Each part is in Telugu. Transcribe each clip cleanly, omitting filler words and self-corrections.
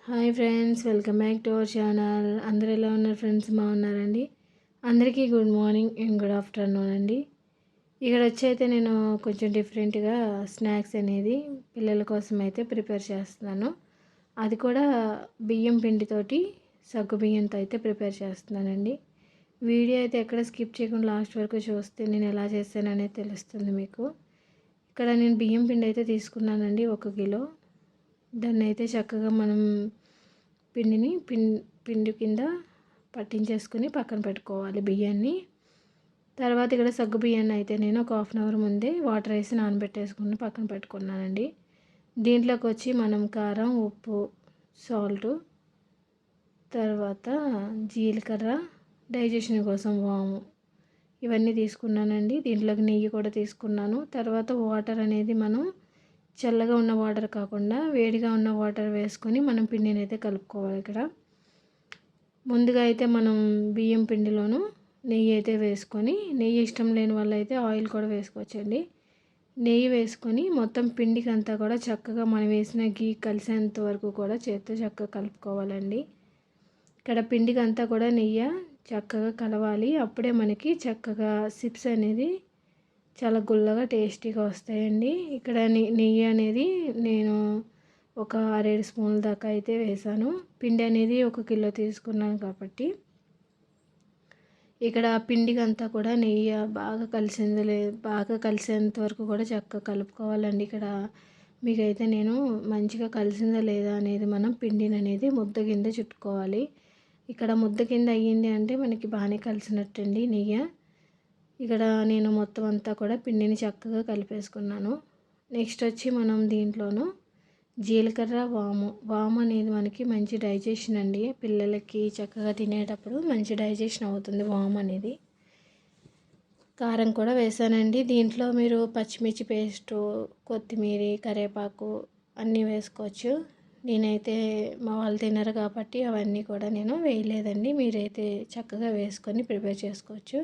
Hi friends, welcome back to our channel. అందరూ ఎలా ఉన్నారు ఫ్రెండ్స్? బాగున్నారండి. అందరికీ good morning and good afternoon అండి. ఇక్కడ వచ్చి అయితే నేను కొంచెం డిఫరెంట్గా స్నాక్స్ అనేది పిల్లల కోసం అయితే ప్రిపేర్ చేస్తున్నాను. అది కూడా బియ్యం పిండితోటి సగ్గు బియ్యంతో అయితే ప్రిపేర్ చేస్తున్నానండి. వీడియో అయితే ఎక్కడ స్కిప్ చేయకుండా లాస్ట్ వరకు చూస్తే నేను ఎలా చేస్తాను అనేది తెలుస్తుంది మీకు. ఇక్కడ నేను బియ్యం పిండి అయితే తీసుకున్నానండి, 1 కిలో. దాన్ని అయితే చక్కగా మనం పిండిని పిండి కింద పట్టించేసుకుని పక్కన పెట్టుకోవాలి బియ్యాన్ని. తర్వాత ఇక్కడ సగ్గు బియ్యాన్ని అయితే నేను ఒక హాఫ్ అన్ అవర్ ముందే వాటర్ వేసి నానబెట్టేసుకుని పక్కన పెట్టుకున్నానండి. దీంట్లోకి వచ్చి మనం కారం, ఉప్పు, సాల్టు, తర్వాత జీలకర్ర, డైజెషన్ కోసం వాము, ఇవన్నీ తీసుకున్నానండి. దీంట్లోకి నెయ్యి కూడా తీసుకున్నాను. తర్వాత వాటర్ అనేది మనం చల్లగా ఉన్న వాటర్ కాకుండా వేడిగా ఉన్న వాటర్ వేసుకొని మనం పిండిని అయితే కలుపుకోవాలి. ఇక్కడ ముందుగా అయితే మనం బియ్యం పిండిలోను నెయ్యి అయితే వేసుకొని, నెయ్యి ఇష్టం లేని వాళ్ళు అయితే ఆయిల్ కూడా వేసుకోవచ్చండి. నెయ్యి వేసుకొని మొత్తం పిండికి అంతా కూడా చక్కగా మనం వేసిన గీ కలిసేంత వరకు కూడా చేత్తో చక్కగా కలుపుకోవాలండి. ఇక్కడ పిండికి అంతా కూడా నెయ్యి చక్కగా కలవాలి. అప్పుడే మనకి చక్కగా సిప్స్ అనేది చాలా గుల్లగా టేస్టీగా వస్తాయండి. ఇక్కడ నెయ్యి అనేది నేను ఒక 6-7 స్పూన్ల దాకా అయితే వేసాను. పిండి అనేది 1 కిలో తీసుకున్నాను కాబట్టి ఇక్కడ పిండికి అంతా కూడా నెయ్యి బాగా కలిసేంత వరకు కూడా చక్కగా కలుపుకోవాలండి. ఇక్కడ మీకైతే నేను మంచిగా కలిసిందా లేదా అనేది మనం పిండిని అనేది ముద్ద కింద చుట్టుకోవాలి. ఇక్కడ ముద్ద కింద అయ్యింది అంటే మనకి బాగానే కలిసినట్టండి నెయ్యి. ఇక్కడ నేను మొత్తం అంతా కూడా పిండిని చక్కగా కలిపేసుకున్నాను. నెక్స్ట్ వచ్చి మనం దీంట్లోనూ జీలకర్ర, వాము అనేది మనకి మంచి డైజెషన్ అండి. పిల్లలకి చక్కగా తినేటప్పుడు మంచి డైజెషన్ అవుతుంది వాము అనేది. కారం కూడా వేసానండి. దీంట్లో మీరు పచ్చిమిర్చి పేస్టు, కొత్తిమీర, కరివేపాకు అన్నీ వేసుకోవచ్చు. నేనైతే మా వాళ్ళు తినరు కాబట్టి అవన్నీ కూడా నేను వేయలేదండి. మీరైతే చక్కగా వేసుకొని ప్రిపేర్ చేసుకోవచ్చు.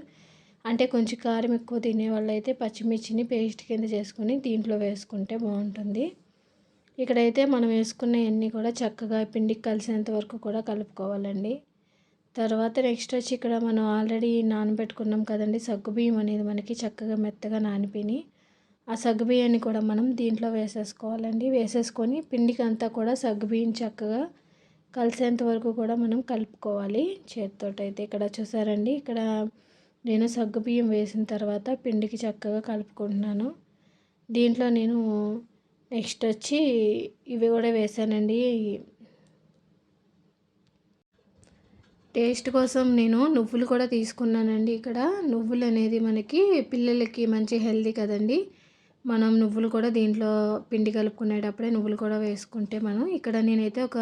అంటే కొంచెం కారం ఎక్కువ తినేవాళ్ళు అయితే పచ్చిమిర్చిని పేస్ట్ కింద చేసుకొని దీంట్లో వేసుకుంటే బాగుంటుంది. ఇక్కడైతే మనం వేసుకున్నవన్నీ కూడా చక్కగా పిండికి కలిసేంత వరకు కూడా కలుపుకోవాలండి. తర్వాత నెక్స్ట్ వచ్చి ఇక్కడ మనం ఆల్రెడీ నానబెట్టుకున్నాం కదండి సగ్గుబియ్యం అనేది మనకి చక్కగా మెత్తగా నానిపోయి, ఆ సగ్గుబియ్యాన్ని కూడా మనం దీంట్లో వేసేసుకోవాలండి. వేసేసుకొని పిండికి అంతా కూడా సగ్గుబియ్యం చక్కగా కలిసేంత వరకు కూడా మనం కలుపుకోవాలి చేతితోటైతే. ఇక్కడ చూసారండి, ఇక్కడ నేను సగ్గుబియ్యం వేసిన తర్వాత పిండికి చక్కగా కలుపుకుంటున్నాను. దీంట్లో నేను నెక్స్ట్ వచ్చి ఇవి కూడా వేసానండి. టేస్ట్ కోసం నేను నువ్వులు కూడా తీసుకున్నానండి. ఇక్కడ నువ్వులు అనేది మనకి పిల్లలకి మంచి హెల్తీ కదండి. మనం నువ్వులు కూడా దీంట్లో పిండి కలుపుకునేటప్పుడే నువ్వులు కూడా వేసుకుంటే మనం ఇక్కడ నేనైతే ఒక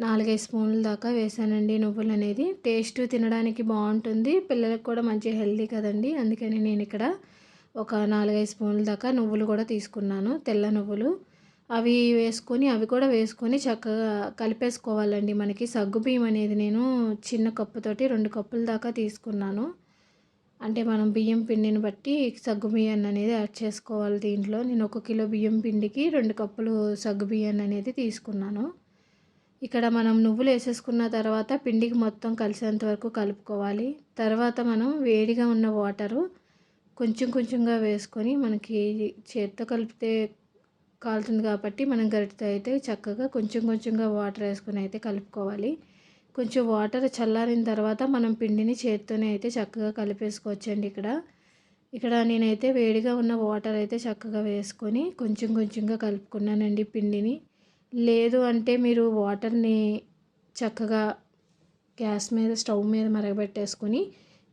4-5 స్పూన్ల దాకా వేసానండి. నువ్వులు అనేది టేస్ట్ తినడానికి బాగుంటుంది, పిల్లలకు కూడా మంచి హెల్తీ కదండి. అందుకని నేను ఇక్కడ ఒక 4-5 స్పూన్ల దాకా నువ్వులు కూడా తీసుకున్నాను, తెల్ల నువ్వులు. అవి కూడా వేసుకొని చక్కగా కలిపేసుకోవాలండి. మనకి సగ్గుబియ్యం అనేది నేను చిన్న కప్పుతోటి 2 కప్పుల దాకా తీసుకున్నాను. అంటే మనం బియ్యం పిండిని బట్టి సగ్గుబియ్యాన్ని అనేది యాడ్ చేసుకోవాలి. దీంట్లో నేను 1 కిలో బియ్యం పిండికి 2 కప్పులు సగ్గుబియ్యాన్ని అనేది తీసుకున్నాను. ఇక్కడ మనం నువ్వులు వేసేసుకున్న తర్వాత పిండికి మొత్తం కలిసేంత వరకు కలుపుకోవాలి. తర్వాత మనం వేడిగా ఉన్న వాటరు కొంచెం కొంచెంగా వేసుకొని, మనకి చేత్తో కలిపితే కాలుతుంది కాబట్టి మనం గరిటెతో అయితే చక్కగా కొంచెం కొంచెంగా వాటర్ వేసుకొని అయితే కలుపుకోవాలి. కొంచెం వాటర్ చల్లారిన తర్వాత మనం పిండిని చేత్తోనే అయితే చక్కగా కలిపేసుకోవచ్చండి. ఇక్కడ నేనైతే వేడిగా ఉన్న వాటర్ అయితే చక్కగా వేసుకొని కొంచెం కొంచెంగా కలుపుకున్నానండి పిండిని. లేదు అంటే మీరు వాటర్ని చక్కగా గ్యాస్ మీద స్టవ్ మీద మరగబెట్టేసుకొని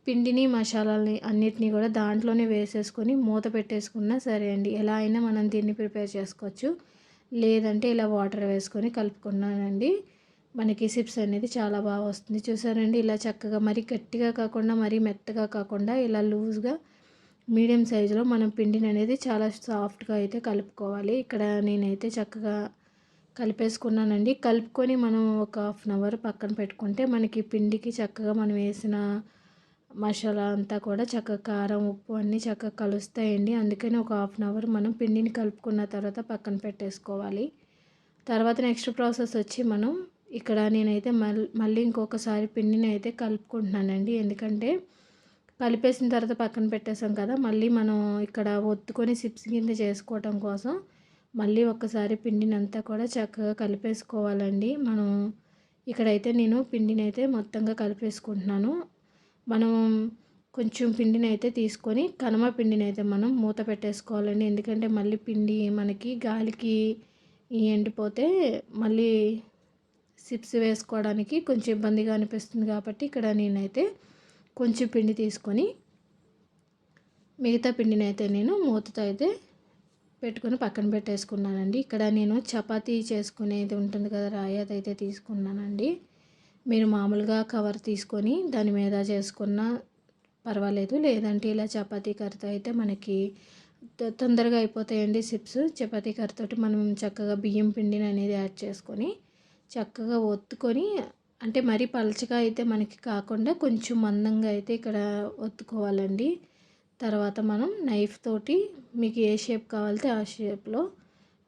పిండిని, మసాలాలని అన్నిటినీ కూడా దాంట్లోనే వేసేసుకొని మూత పెట్టేసుకున్నా సరే అండి. ఎలా అయినా మనం దీన్ని ప్రిపేర్ చేసుకోవచ్చు. లేదంటే ఇలా వాటర్ వేసుకొని కలుపుకున్నానండి. మనకి సిప్స్ అనేది చాలా బాగా వస్తుంది. చూసారండి, ఇలా చక్కగా మరీ గట్టిగా కాకుండా మరీ మెత్తగా కాకుండా ఇలా లూజ్గా మీడియం సైజులో మనం పిండిని అనేది చాలా సాఫ్ట్గా అయితే కలుపుకోవాలి. ఇక్కడ నేనైతే చక్కగా కలిపేసుకున్నానండి. కలుపుకొని మనం ఒక హాఫ్ అన్ అవర్ పక్కన పెట్టుకుంటే మనకి పిండికి చక్కగా మనం వేసిన మసాలా అంతా కూడా చక్కగా కారం, ఉప్పు అన్నీ చక్కగా కలుస్తాయండి. అందుకని ఒక హాఫ్ అన్ అవర్ మనం పిండిని కలుపుకున్న తర్వాత పక్కన పెట్టేసుకోవాలి. తర్వాత నెక్స్ట్ ప్రాసెస్ వచ్చి మనం ఇక్కడ నేనైతే మళ్ళీ ఇంకొకసారి పిండిని అయితే కలుపుకుంటున్నానండి. ఎందుకంటే కలిపేసిన తర్వాత పక్కన పెట్టేసాం కదా, మళ్ళీ మనం ఇక్కడ ఒత్తుకొని సిప్స్ కింద చేసుకోవటం కోసం మళ్ళీ ఒక్కసారి పిండిని అంతా కూడా చక్కగా కలిపేసుకోవాలండి. మనం ఇక్కడైతే నేను పిండిని అయితే మొత్తంగా కలిపేసుకుంటున్నాను. మనం కొంచెం పిండిని అయితే తీసుకొని కనమ పిండిని అయితే మనం మూత పెట్టేసుకోవాలండి. ఎందుకంటే మళ్ళీ పిండి మనకి గాలికి ఎండిపోతే మళ్ళీ సిప్స్ వేసుకోవడానికి కొంచెం ఇబ్బందిగా అనిపిస్తుంది కాబట్టి ఇక్కడ నేనైతే కొంచెం పిండి తీసుకొని మిగతా పిండిని అయితే నేను మూతతో అయితే పెట్టుకొని పక్కన పెట్టేసుకున్నానండి. ఇక్కడ నేను చపాతీ చేసుకునేది ఉంటుంది కదా, రాయి, అదైతే తీసుకున్నానండి. మీరు మామూలుగా కవర్ తీసుకొని దాని మీద చేసుకున్న పర్వాలేదు, లేదంటే ఇలా చపాతీ కర్రతో అయితే మనకి తొందరగా అయిపోతాయండి సిప్స్. చపాతీ కర్రతోటి మనం చక్కగా బియ్యం పిండిని అనేది యాడ్ చేసుకొని చక్కగా ఒత్తుకొని, అంటే మరీ పలచగా అయితే మనకి కాకుండా కొంచెం మందంగా అయితే ఇక్కడ ఒత్తుకోవాలండి. తర్వాత మనం నైఫ్ తోటి మీకు ఏ షేప్ కావాలితే ఆ షేప్లో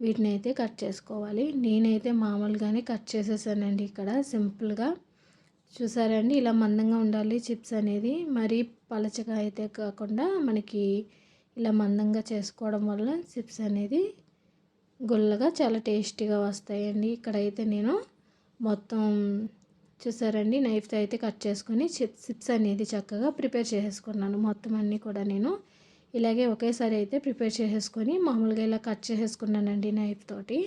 వీటిని అయితే కట్ చేసుకోవాలి. నేనైతే మామూలుగానే కట్ చేసేసానండి ఇక్కడ సింపుల్గా. చూసారండి, ఇలా మందంగా ఉండాలి చిప్స్ అనేది, మరీ పలచగా అయితే కాకుండా మనకి ఇలా మందంగా చేసుకోవడం వల్ల చిప్స్ అనేది గుల్లగా చాలా టేస్టీగా వస్తాయండి. ఇక్కడైతే నేను మొత్తం చూసారండి నైఫ్తో అయితే కట్ చేసుకొని చిప్స్ అనేది చక్కగా ప్రిపేర్ చేసేసుకున్నాను. మొత్తం అన్నీ కూడా నేను ఇలాగే ఒకేసారి అయితే ప్రిపేర్ చేసేసుకొని మామూలుగా ఇలా కట్ చేసేసుకున్నానండి నైఫ్ తోటి.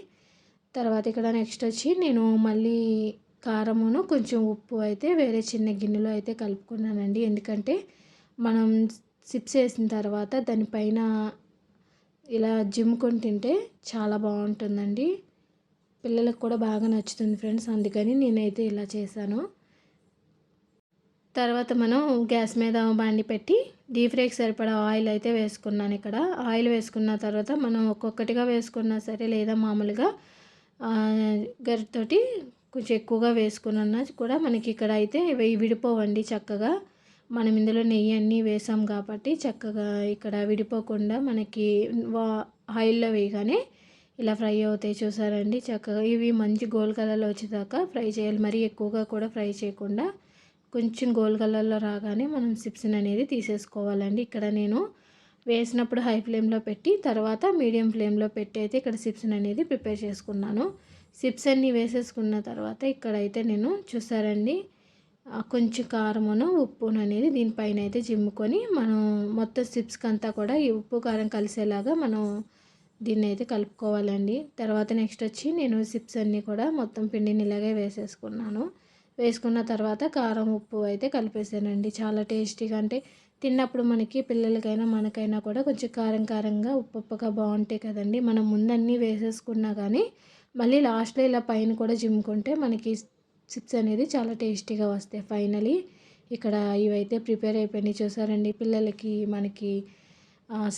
తర్వాత ఇక్కడ నెక్స్ట్ వచ్చి నేను మళ్ళీ కారమును కొంచెం ఉప్పు అయితే వేరే చిన్న గిన్నెలో అయితే కలుపుకున్నానండి. ఎందుకంటే మనం చిప్స్ వేసిన తర్వాత దానిపైన ఇలా జిమ్ముకొని తింటే చాలా బాగుంటుందండి. పిల్లలకు కూడా బాగా నచ్చుతుంది ఫ్రెండ్స్, అందుకని నేనైతే ఇలా చేశాను. తర్వాత మనం గ్యాస్ మీద బాండి పెట్టి డీప్ ఫ్రైకి సరిపడా ఆయిల్ అయితే వేసుకున్నాను. ఇక్కడ ఆయిల్ వేసుకున్న తర్వాత మనం ఒక్కొక్కటిగా వేసుకున్నా సరే, లేదా మామూలుగా గరిటతోటి కొంచెం ఎక్కువగా వేసుకున్నా కూడా మనకి ఇక్కడ అయితే విడిపోవండి చక్కగా. మనం ఇందులో నెయ్యి అన్నీ వేసాం కాబట్టి చక్కగా ఇక్కడ విడిపోకుండా మనకి ఆయిల్లో వేయగానే ఇలా ఫ్రై అవుతాయి. చూసారండి చక్కగా ఇవి మంచి గోల్డ్ కలర్లో వచ్చేదాకా ఫ్రై చేయాలి. మరీ ఎక్కువగా కూడా ఫ్రై చేయకుండా కొంచెం గోల్డ్ కలర్లో రాగానే మనం చిప్స్ని అనేది తీసేసుకోవాలండి. ఇక్కడ నేను వేసినప్పుడు హై ఫ్లేమ్లో పెట్టి తర్వాత మీడియం ఫ్లేమ్లో పెట్టి అయితే ఇక్కడ చిప్స్ని అనేది ప్రిపేర్ చేసుకున్నాను. చిప్స్ అన్నీ వేసేసుకున్న తర్వాత ఇక్కడైతే నేను చూసారండి కొంచెం కారమును ఉప్పును అనేది దీనిపైన అయితే జిమ్ముకొని మనం మొత్తం చిప్స్కి అంతా కూడా ఈ ఉప్పు కారం కలిసేలాగా మనం దీన్ని అయితే కలుపుకోవాలండి. తర్వాత నెక్స్ట్ వచ్చి నేను చిప్స్ అన్నీ కూడా మొత్తం పిండిని ఇలాగే వేసేసుకున్నాను. వేసుకున్న తర్వాత కారం ఉప్పు అయితే కలిపేసానండి. చాలా టేస్టీగా, అంటే తిన్నప్పుడు మనకి పిల్లలకైనా మనకైనా కూడా కొంచెం కారం కారంగా ఉప్పుగా బాగుంటాయి కదండి. మనం ముందన్నీ వేసేసుకున్నా కానీ మళ్ళీ లాస్ట్లో ఇలా పైన కూడా జిమ్ముకుంటే మనకి చిప్స్ అనేది చాలా టేస్టీగా వస్తాయి. ఫైనలీ ఇక్కడ ఇవైతే ప్రిపేర్ అయిపోయినాయి. చూసారండి, పిల్లలకి మనకి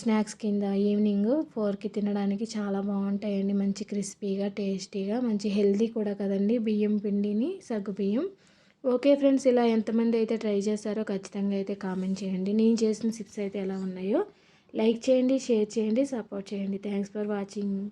స్నాక్స్ కింద ఈవినింగ్ 4కి తినడానికి చాలా బాగుంటాయండి. మంచి క్రిస్పీగా టేస్టీగా మంచి హెల్దీ కూడా కదండి, బియ్యం పిండిని సగ్గుబియ్యం. ఓకే ఫ్రెండ్స్, ఇలా ఎంతమంది అయితే ట్రై చేశారో ఖచ్చితంగా అయితే కామెంట్ చేయండి. నేను చేసిన చిప్స్ అయితే ఎలా ఉన్నాయో లైక్ చేయండి, షేర్ చేయండి, సపోర్ట్ చేయండి. Thanks for watching.